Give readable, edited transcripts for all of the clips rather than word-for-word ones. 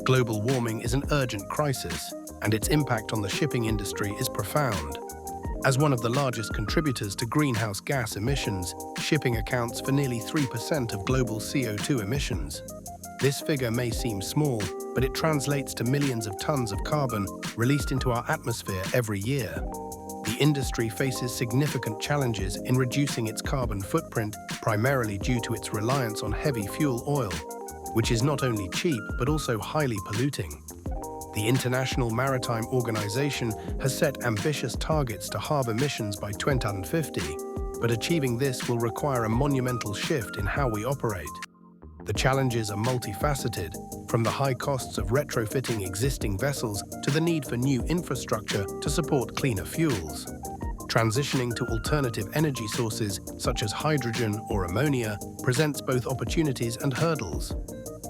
Global warming is an urgent crisis, and its impact on the shipping industry is profound. As one of the largest contributors to greenhouse gas emissions, shipping accounts for nearly 3% of global CO2 emissions. This figure may seem small, but it translates to millions of tons of carbon released into our atmosphere every year. The industry faces significant challenges in reducing its carbon footprint, primarily due to its reliance on heavy fuel oil, which is not only cheap but also highly polluting. The International Maritime Organization has set ambitious targets to halve emissions by 2050, but achieving this will require a monumental shift in how we operate. The challenges are multifaceted, from the high costs of retrofitting existing vessels to the need for new infrastructure to support cleaner fuels. Transitioning to alternative energy sources such as hydrogen or ammonia presents both opportunities and hurdles.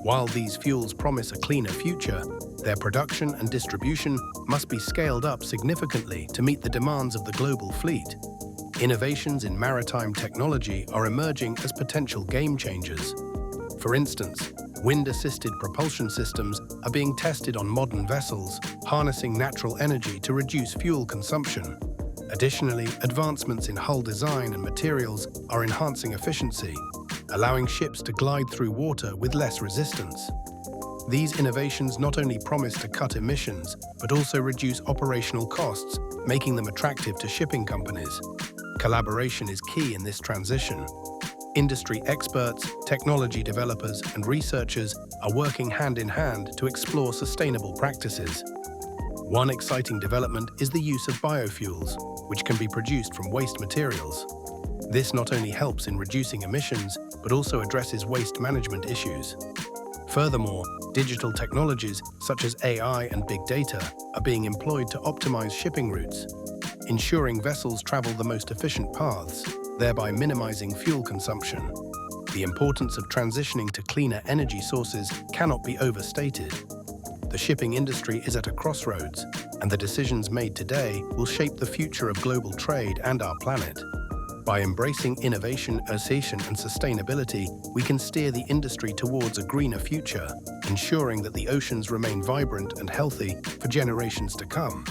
While these fuels promise a cleaner future, their production and distribution must be scaled up significantly to meet the demands of the global fleet. Innovations in maritime technology are emerging as potential game changers. For instance, wind-assisted propulsion systems are being tested on modern vessels, harnessing natural energy to reduce fuel consumption. Additionally, advancements in hull design and materials are enhancing efficiency, allowing ships to glide through water with less resistance. These innovations not only promise to cut emissions, but also reduce operational costs, making them attractive to shipping companies. Collaboration is key in this transition. Industry experts, technology developers, and researchers are working hand in hand to explore sustainable practices. One exciting development is the use of biofuels, which can be produced from waste materials. This not only helps in reducing emissions, but also addresses waste management issues. Furthermore, digital technologies such as AI and big data are being employed to optimize shipping routes, ensuring vessels travel the most efficient paths, thereby minimizing fuel consumption. The importance of transitioning to cleaner energy sources cannot be overstated. The shipping industry is at a crossroads, and the decisions made today will shape the future of global trade and our planet. By embracing innovation, innovation, and sustainability, we can steer the industry towards a greener future, ensuring that the oceans remain vibrant and healthy for generations to come.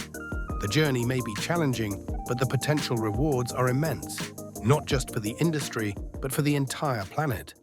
The journey may be challenging, but the potential rewards are immense, not just for the industry, but for the entire planet.